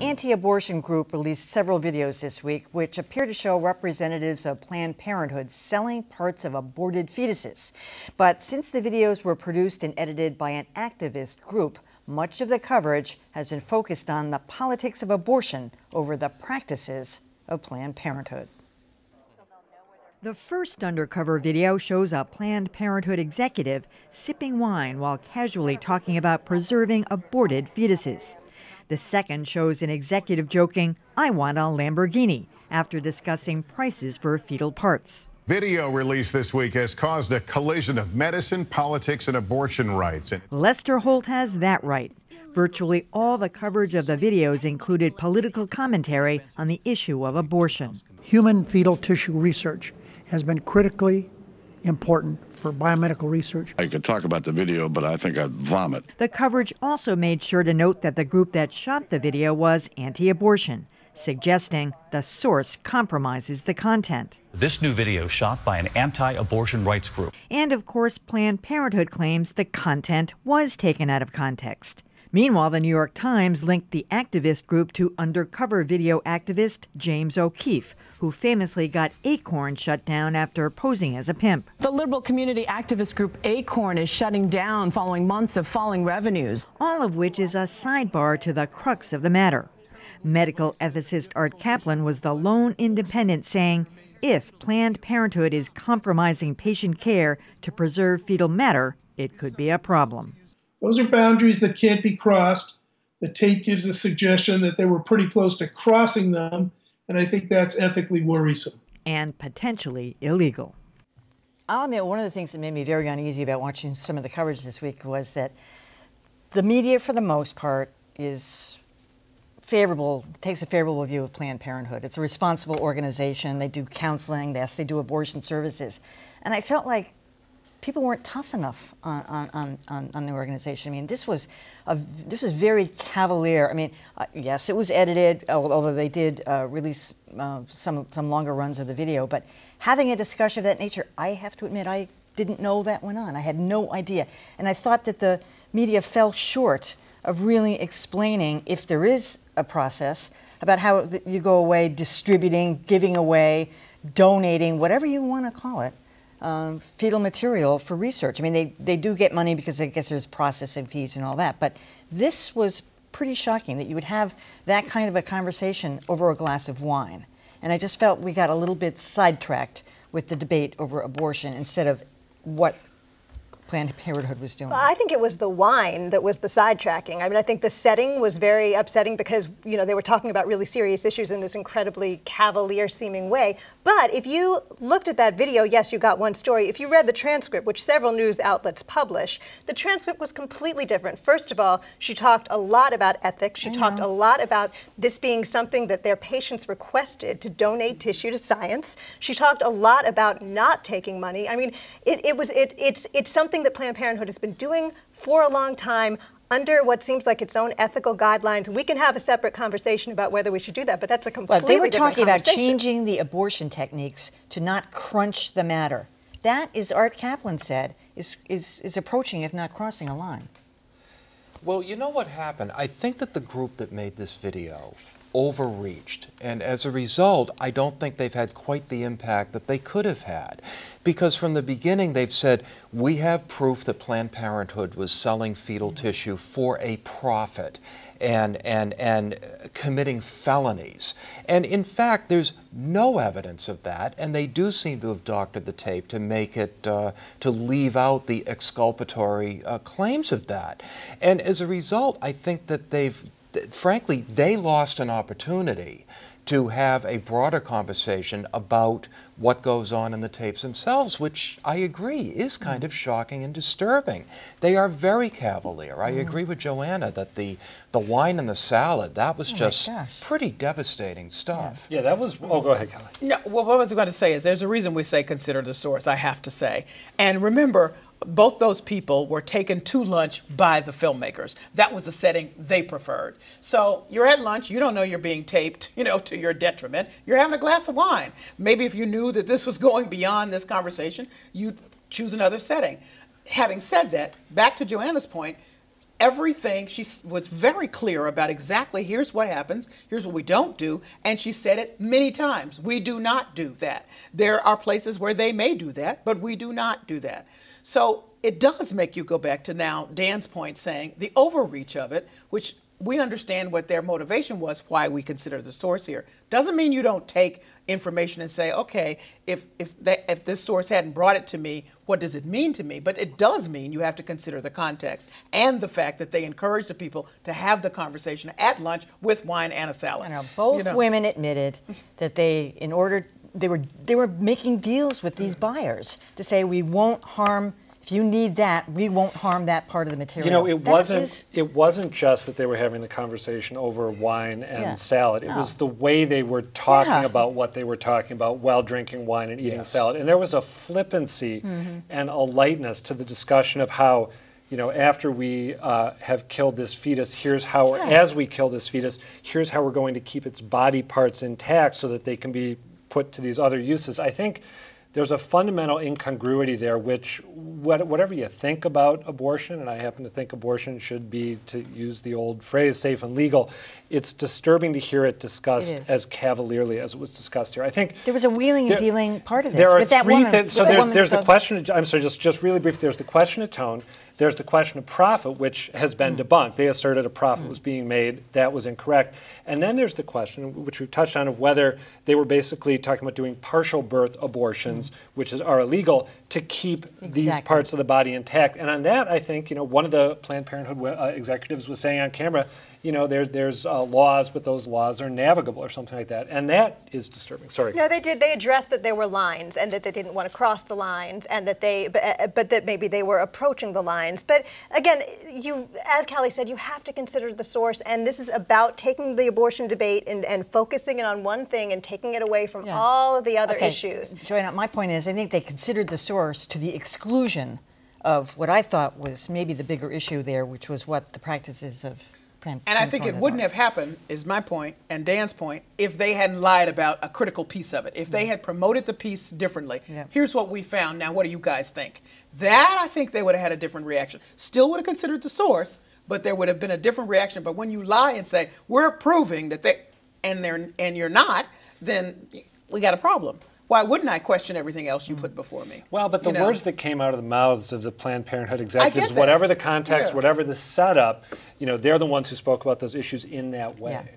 anti-abortion group released several videos this week which appear to show representatives of Planned Parenthood selling parts of aborted fetuses. But since the videos were produced and edited by an activist group, much of the coverage has been focused on the politics of abortion over the practices of Planned Parenthood. The first undercover video shows a Planned Parenthood executive sipping wine while casually talking about preserving aborted fetuses. The second shows an executive joking, "I want a Lamborghini," after discussing prices for fetal parts. Video released this week has caused a collision of medicine, politics, and abortion rights. Lester Holt has that right. Virtually all the coverage of the videos included political commentary on the issue of abortion. Human fetal tissue research has been critically important for biomedical research. I could talk about the video, but I think I'd vomit. The coverage also made sure to note that the group that shot the video was anti-abortion, suggesting the source compromises the content. This new video shot by an anti-abortion rights group. And of course, Planned Parenthood claims the content was taken out of context. Meanwhile, the New York Times linked the activist group to undercover video activist James O'Keefe, who famously got Acorn shut down after posing as a pimp. The liberal community activist group Acorn is shutting down following months of falling revenues. All of which is a sidebar to the crux of the matter. Medical ethicist Art Kaplan was the lone independent saying, if Planned Parenthood is compromising patient care to preserve fetal matter, it could be a problem. Those are boundaries that can't be crossed. The tape gives a suggestion that they were pretty close to crossing them, and I think that's ethically worrisome. And potentially illegal. I'll admit, one of the things that made me very uneasy about watching some of the coverage this week was that the media, for the most part, is favorable, takes a favorable view of Planned Parenthood. It's a responsible organization. They do counseling, yes, they do abortion services. And I felt like people weren't tough enough on the organization. I mean, this was very cavalier. I mean, yes, it was edited, although they did release some longer runs of the video. But having a discussion of that nature, I have to admit, I didn't know that went on. I had no idea, and I thought that the media fell short of really explaining, if there is a process, about how you go away distributing, giving away, donating, whatever you want to call it. Fetal material for research. I mean, they do get money because I guess there's processing fees and all that, but this was pretty shocking that you would have that kind of a conversation over a glass of wine. And I just felt we got a little bit sidetracked with the debate over abortion instead of what Planned Parenthood was doing. I think it was the wine that was the sidetracking. I mean, I think the setting was very upsetting because, you know, they were talking about really serious issues in this incredibly cavalier-seeming way. But if you looked at that video, yes, you got one story. If you read the transcript, which several news outlets publish, the transcript was completely different. First of all, she talked a lot about ethics. She talked a lot about this being something that their patients requested, to donate tissue to science. She talked a lot about not taking money. I mean, it's something that Planned Parenthood has been doing for a long time under what seems like its own ethical guidelines. We can have a separate conversation about whether we should do that, but that's a completely different conversation. They were talking about changing the abortion techniques to not crunch the matter. That, as Art Kaplan said, is approaching, if not crossing, a line. Well, you know what happened? I think that the group that made this video overreached, and as a result, I don't think they've had quite the impact that they could have had. Because from the beginning, they've said, we have proof that Planned Parenthood was selling fetal tissue for a profit and committing felonies. And in fact, there's no evidence of that, and they do seem to have doctored the tape to make it, to leave out the exculpatory claims of that. And as a result, I think that frankly, they lost an opportunity to have a broader conversation about what goes on in the tapes themselves, which I agree is kind of shocking and disturbing. They are very cavalier. I agree with Joanna that the wine and the salad, that was just pretty devastating stuff. Yeah, that was, oh, go ahead, Kelly. Yeah, well, what I was going to say is there's a reason we say consider the source, I have to say. And remember, both those people were taken to lunch by the filmmakers. That was the setting they preferred. So you're at lunch, you don't know you're being taped, you know, to your detriment. You're having a glass of wine. Maybe if you knew that this was going beyond this conversation, you'd choose another setting. Having said that, back to Joanna's point, everything. She was very clear about exactly here's what happens, here's what we don't do, and she said it many times. We do not do that. There are places where they may do that, but we do not do that. So it does make you go back to now Dan's point saying the overreach of it, which we understand what their motivation was, why we consider the source here. Doesn't mean you don't take information and say, okay, if this source hadn't brought it to me, what does it mean to me? But it does mean you have to consider the context and the fact that they encourage the people to have the conversation at lunch with wine and a salad. I know, both women admitted that they were making deals with these buyers to say we won't harm. If you need that, we won't harm that part of the material. You know, it wasn't just that they were having the conversation over wine and salad. It was the way they were talking about what they were talking about while drinking wine and eating salad. And there was a flippancy and a lightness to the discussion of how, you know, after we have killed this fetus, here's how, as we kill this fetus, here's how we're going to keep its body parts intact so that they can be put to these other uses. I think there's a fundamental incongruity there, which whatever you think about abortion, and I happen to think abortion should be, to use the old phrase, safe and legal, it's disturbing to hear it discussed as cavalierly as it was discussed here. I think there was a wheeling and dealing part of this. There are with that three woman, things. So there's the question, I'm sorry, just really brief, there's the question of tone. There's the question of profit, which has been debunked. They asserted a profit was being made. That was incorrect. And then there's the question, which we've touched on, of whether they were basically talking about doing partial birth abortions, which are illegal, to keep these parts of the body intact. And on that, I think, you know, one of the Planned Parenthood executives was saying on camera, you know, there's laws, but those laws are navigable or something like that. And that is disturbing. Sorry. No, they did. They addressed that there were lines and that they didn't want to cross the lines and that but that maybe they were approaching the lines. But again, as Callie said, you have to consider the source. And this is about taking the abortion debate and focusing it on one thing and taking it away from all of the other issues. Joanna, my point is, I think they considered the source to the exclusion of what I thought was maybe the bigger issue there, which was what the practices of And I think it wouldn't have happened, is my point and Dan's point, if they hadn't lied about a critical piece of it. If they had promoted the piece differently. Here's what we found. Now, what do you guys think? That, I think they would have had a different reaction. Still would have considered the source, but there would have been a different reaction. But when you lie and say, we're proving that and you're not, then we got a problem. Why wouldn't I question everything else you put before me? Well, but the words that came out of the mouths of the Planned Parenthood executives, whatever the context, whatever the setup, you know, they're the ones who spoke about those issues in that way.